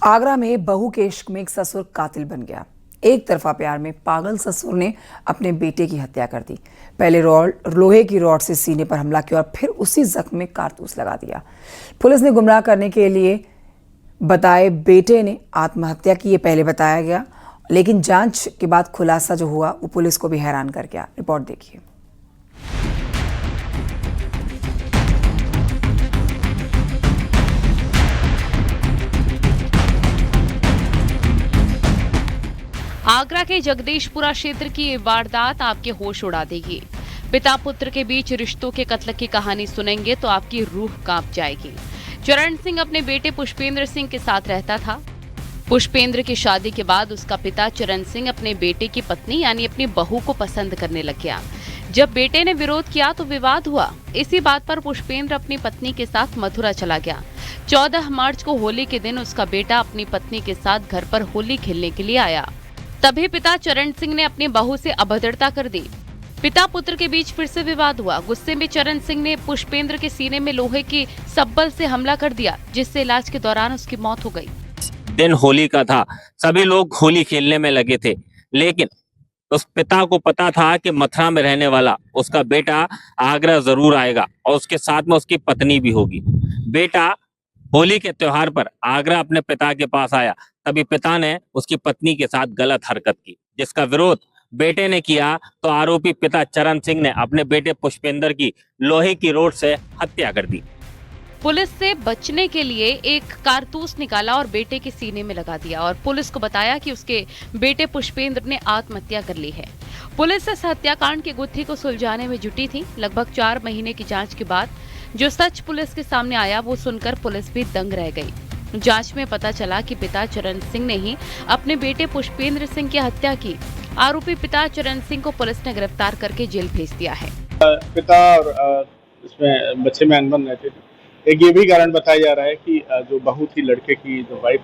आगरा में बहू के इश्क में एक ससुर कातिल बन गया। एक तरफा प्यार में पागल ससुर ने अपने बेटे की हत्या कर दी। पहले लोहे की रॉड से सीने पर हमला किया और फिर उसी जख्म में कारतूस लगा दिया। पुलिस ने गुमराह करने के लिए बताए बेटे ने आत्महत्या की, ये पहले बताया गया, लेकिन जांच के बाद खुलासा जो हुआ वो पुलिस को भी हैरान कर गया। रिपोर्ट देखिए। आगरा के जगदीशपुरा क्षेत्र की ये वारदात आपके होश उड़ा देगी। पिता पुत्र के बीच रिश्तों के कत्ल की कहानी सुनेंगे तो आपकी रूह कांप जाएगी। चरण सिंह अपने बेटे पुष्पेंद्र सिंह के साथ रहता था। पुष्पेंद्र की शादी के बाद उसका पिता चरण सिंह अपने बेटे की पत्नी यानी अपनी बहू को पसंद करने लग गया। जब बेटे ने विरोध किया तो विवाद हुआ। इसी बात पर पुष्पेंद्र अपनी पत्नी के साथ मथुरा चला गया। 14 मार्च को होली के दिन उसका बेटा अपनी पत्नी के साथ घर पर होली खेलने के लिए आया। तभी पिता चरण सिंह ने अपनी बहू से अभद्रता कर दी। पिता पुत्र के बीच फिर से विवाद हुआ। गुस्से में चरण सिंह ने पुष्पेंद्र के सीने में लोहे की सब्बल से हमला कर दिया, जिससे इलाज के दौरान उसकी मौत हो गई। दिन होली का था, सभी लोग होली खेलने में लगे थे, लेकिन उस पिता को पता था कि मथुरा में रहने वाला उसका बेटा आगरा जरूर आएगा और उसके साथ में उसकी पत्नी भी होगी। बेटा होली के त्योहार पर आगरा अपने पिता के पास आया, तभी पिता ने उसकी पत्नी के साथ गलत हरकत की, जिसका विरोध बेटे ने किया तो आरोपी पिता चरण सिंह ने अपने बेटे पुष्पेंद्र की लोहे की रॉड से हत्या कर दी। पुलिस से बचने के लिए एक कारतूस निकाला और बेटे के सीने में लगा दिया और पुलिस को बताया कि उसके बेटे पुष्पेंद्र ने आत्महत्या कर ली है। पुलिस इस हत्याकांड की गुत्थी को सुलझाने में जुटी थी। लगभग 4 महीने की जांच के बाद जो सच पुलिस के सामने आया वो सुनकर पुलिस भी दंग रह गई। जांच में पता चला कि पिता चरण सिंह ने ही अपने बेटे पुष्पेंद्र सिंह की हत्या की। आरोपी पिता चरण सिंह को पुलिस ने गिरफ्तार करके जेल भेज दिया है। पिता और इसमें बच्चे में अनबन रहते थे। एक ये भी कारण बताया जा रहा है कि जो बहू थी, लड़के की जो वाइफ,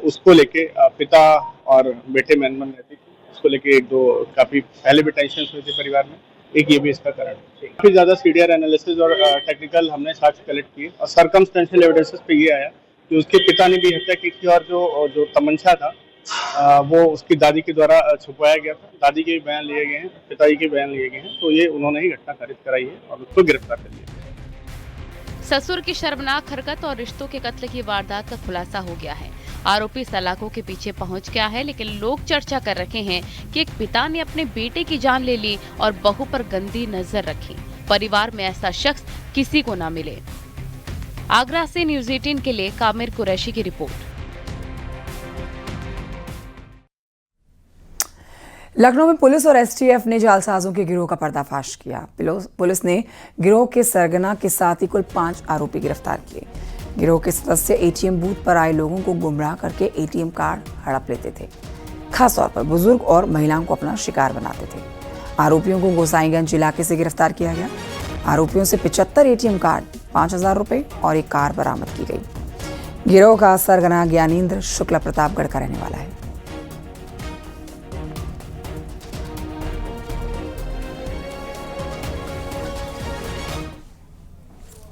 उसको लेके पिता और बेटे में अनबन रहती थी। उसको लेके एक दो काफी पहले भी टेंशन हुई थी परिवार में। एक ये भी इसका कारण है। काफी ज्यादा सीडीआर एनालिसिस और टेक्निकल हमने साक्ष्य कलेक्ट किए और सर्कमस्टेंशियल एविडेंसेस पे ये आया कि उसके पिता ने भी हत्या की थी और जो तमंचा था वो उसकी दादी के द्वारा छुपवाया गया था। दादी के भी बयान लिए गए हैं, पिताजी के बयान लिए गए हैं, तो ये उन्होंने ही घटना कारित कराई है और उसको गिरफ्तार कर लिया। ससुर की शर्मनाक हरकत और रिश्तों के कत्ल की वारदात का खुलासा हो गया है। आरोपी सलाखों के पीछे पहुंच गया है, लेकिन लोग चर्चा कर रहे हैं कि एक पिता ने अपने बेटे की जान ले ली और बहू पर गंदी नजर रखी। परिवार में ऐसा शख्स किसी को ना मिले। आगरा से न्यूज़ 18 के लिए कामिर कुरैशी की रिपोर्ट। लखनऊ में पुलिस और एसटीएफ ने जालसाजों के गिरोह का पर्दाफाश किया। पुलिस ने गिरोह के सरगना के साथ ही कुल 5 आरोपी गिरफ्तार किए। गिरोह के सदस्य एटीएम बूथ पर आए लोगों को गुमराह करके एटीएम कार्ड हड़प लेते थे। खासतौर पर बुजुर्ग और महिलाओं को अपना शिकार बनाते थे। आरोपियों को गोसाईगंज इलाके से गिरफ्तार किया गया। आरोपियों से 75 एटीएम कार्ड, 5,000 रुपए और एक कार बरामद की गई। गिरोह का सरगना ज्ञानेंद्र शुक्ला प्रतापगढ़ का रहने वाला है।